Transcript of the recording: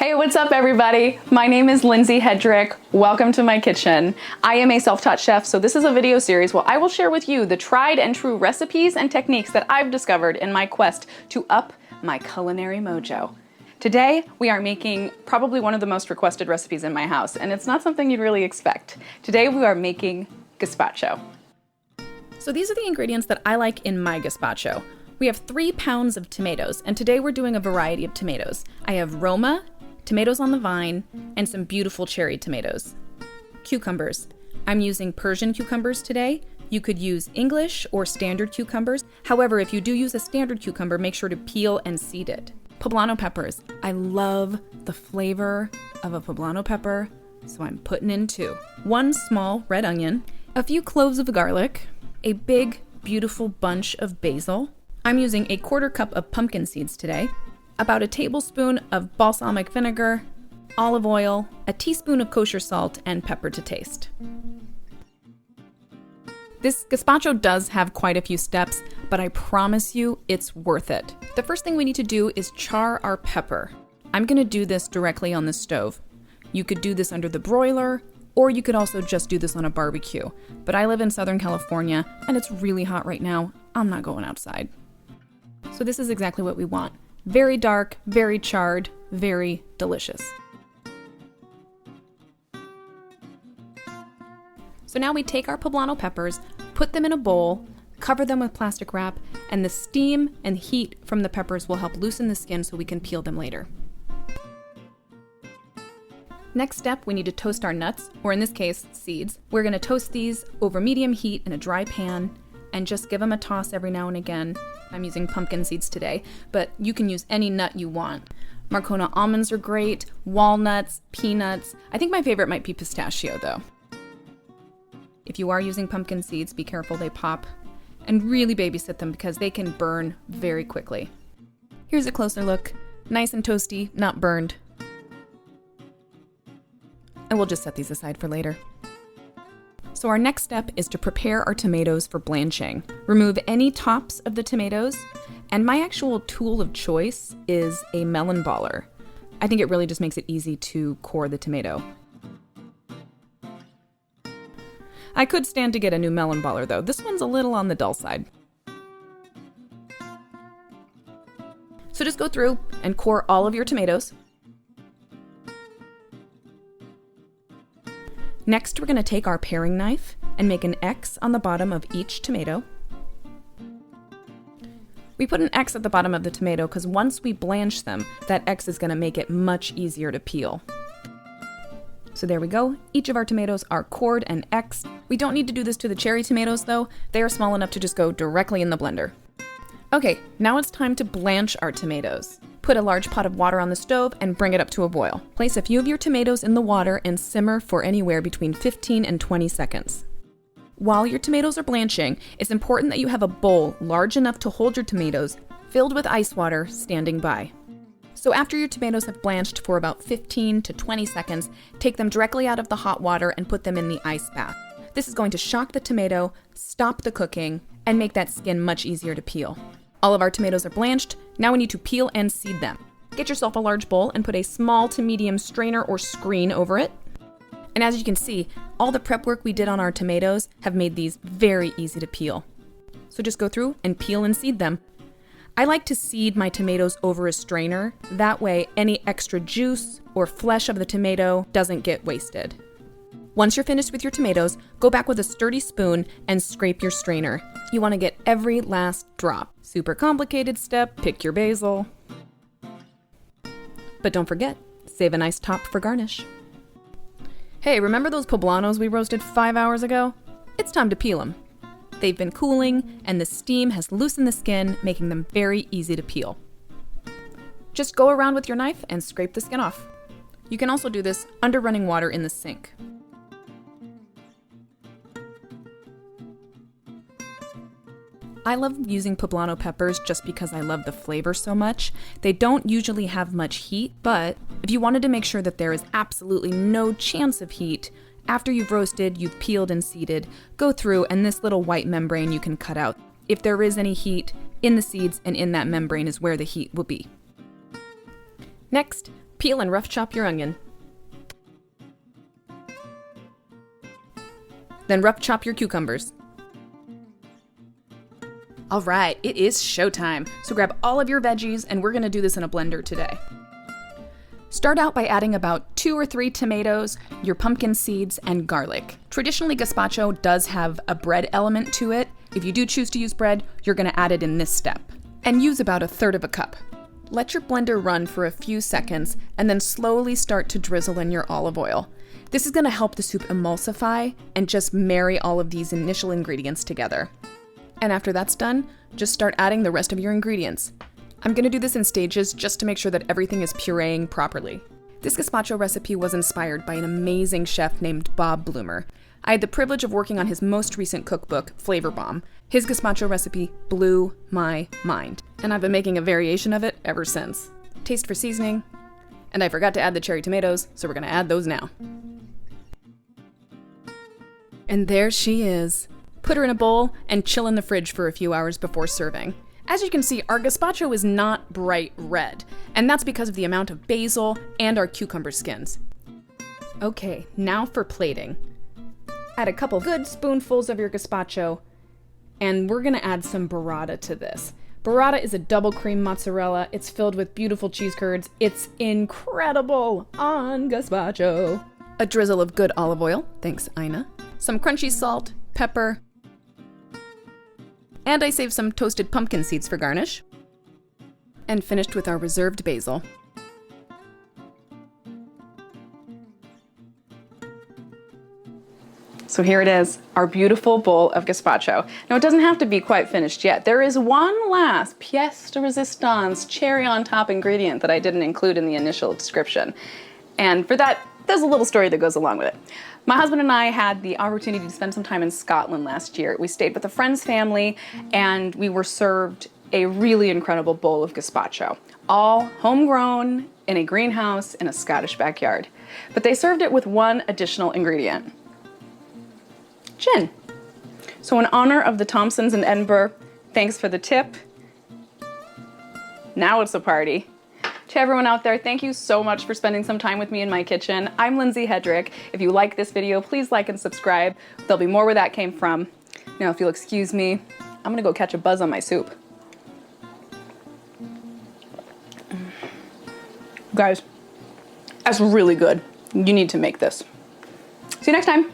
Hey, what's up everybody? My name is Lindsay Hedrick. Welcome to my kitchen. I am a self-taught chef, so this is a video series where I will share with you the tried and true recipes and techniques that I've discovered in my quest to up my culinary mojo. Today, we are making probably one of the most requested recipes in my house, and it's not something you'd really expect. Today, we are making gazpacho. So these are the ingredients that I like in my gazpacho. We have 3 pounds of tomatoes, and today we're doing a variety of tomatoes. I have Roma, tomatoes on the vine, and some beautiful cherry tomatoes. Cucumbers. I'm using Persian cucumbers today. You could use English or standard cucumbers. However, if you do use a standard cucumber, make sure to peel and seed it. Poblano peppers. I love the flavor of a poblano pepper, so I'm putting in 2. 1 small red onion, a few cloves of garlic, a big, beautiful bunch of basil. I'm using a 1/4 cup of pumpkin seeds today, about a tablespoon of balsamic vinegar, olive oil, a teaspoon of kosher salt, and pepper to taste. This gazpacho does have quite a few steps, but I promise you it's worth it. The first thing we need to do is char our pepper. I'm gonna do this directly on the stove. You could do this under the broiler, or you could also just do this on a barbecue. But I live in Southern California, and it's really hot right now. I'm not going outside. So this is exactly what we want. Very dark, very charred, very delicious. So now we take our poblano peppers, put them in a bowl, cover them with plastic wrap, and the steam and heat from the peppers will help loosen the skin so we can peel them later. Next step, we need to toast our nuts, or in this case, seeds. We're gonna toast these over medium heat in a dry pan and just give them a toss every now and again. I'm using pumpkin seeds today, but you can use any nut you want. Marcona almonds are great, walnuts, peanuts. I think my favorite might be pistachio though. If you are using pumpkin seeds, be careful they pop, and really babysit them because they can burn very quickly. Here's a closer look. Nice and toasty, not burned. And we'll just set these aside for later. So our next step is to prepare our tomatoes for blanching. Remove any tops of the tomatoes, and my actual tool of choice is a melon baller. I think it really just makes it easy to core the tomato. I could stand to get a new melon baller though. This one's a little on the dull side. So just go through and core all of your tomatoes. Next, we're going to take our paring knife and make an X on the bottom of each tomato. We put an X at the bottom of the tomato because once we blanch them, that X is going to make it much easier to peel. So there we go. Each of our tomatoes are cored and X'd. We don't need to do this to the cherry tomatoes though. They are small enough to just go directly in the blender. Okay, now it's time to blanch our tomatoes. Put a large pot of water on the stove and bring it up to a boil. Place a few of your tomatoes in the water and simmer for anywhere between 15 and 20 seconds. While your tomatoes are blanching, it's important that you have a bowl large enough to hold your tomatoes, filled with ice water, standing by. So after your tomatoes have blanched for about 15 to 20 seconds, take them directly out of the hot water and put them in the ice bath. This is going to shock the tomato, stop the cooking, and make that skin much easier to peel. All of our tomatoes are blanched. Now we need to peel and seed them. Get yourself a large bowl and put a small to medium strainer or screen over it. And as you can see, all the prep work we did on our tomatoes have made these very easy to peel. So just go through and peel and seed them. I like to seed my tomatoes over a strainer. That way, any extra juice or flesh of the tomato doesn't get wasted. Once you're finished with your tomatoes, go back with a sturdy spoon and scrape your strainer. You want to get every last drop. Super complicated step, pick your basil. But don't forget, save a nice top for garnish. Hey, remember those poblanos we roasted 5 hours ago? It's time to peel them. They've been cooling, and the steam has loosened the skin, making them very easy to peel. Just go around with your knife and scrape the skin off. You can also do this under running water in the sink. I love using poblano peppers just because I love the flavor so much. They don't usually have much heat, but if you wanted to make sure that there is absolutely no chance of heat, after you've roasted, you've peeled and seeded, go through and this little white membrane you can cut out. If there is any heat in the seeds and in that membrane is where the heat will be. Next, Peel and rough chop your onion. Then rough chop your cucumbers. All right, it is showtime. So grab all of your veggies, and we're gonna do this in a blender today. Start out by adding about 2 or 3 tomatoes, your pumpkin seeds, and garlic. Traditionally, gazpacho does have a bread element to it. If you do choose to use bread, you're gonna add it in this step. And use about 1/3 cup. Let your blender run for a few seconds, and then slowly start to drizzle in your olive oil. This is gonna help the soup emulsify and just marry all of these initial ingredients together. And after that's done, just start adding the rest of your ingredients. I'm gonna do this in stages just to make sure that everything is pureeing properly. This gazpacho recipe was inspired by an amazing chef named Bob Bloomer. I had the privilege of working on his most recent cookbook, Flavor Bomb. His gazpacho recipe blew my mind, and I've been making a variation of it ever since. Taste for seasoning, and I forgot to add the cherry tomatoes, so we're gonna add those now. And there she is. Put her in a bowl and chill in the fridge for a few hours before serving. As you can see, our gazpacho is not bright red, and that's because of the amount of basil and our cucumber skins. Okay, now for plating. Add a couple good spoonfuls of your gazpacho, and we're gonna add some burrata to this. Burrata is a double cream mozzarella. It's filled with beautiful cheese curds. It's incredible on gazpacho. A drizzle of good olive oil, thanks Ina. Some crunchy salt, pepper, and I saved some toasted pumpkin seeds for garnish. And finished with our reserved basil. So here it is, our beautiful bowl of gazpacho. Now it doesn't have to be quite finished yet. There is one last pièce de résistance, cherry on top ingredient that I didn't include in the initial description. And for that, there's a little story that goes along with it. My husband and I had the opportunity to spend some time in Scotland last year. We stayed with a friend's family, and we were served a really incredible bowl of gazpacho, all homegrown in a greenhouse in a Scottish backyard. But they served it with one additional ingredient: gin. So in honor of the Thompsons in Edinburgh, thanks for the tip. Now it's a party. To everyone out there, thank you so much for spending some time with me in my kitchen. I'm Lindsay Hedrick. If you like this video, please like and subscribe. There'll be more where that came from. Now, if you'll excuse me, I'm gonna go catch a buzz on my soup. Guys, that's really good. You need to make this. See you next time.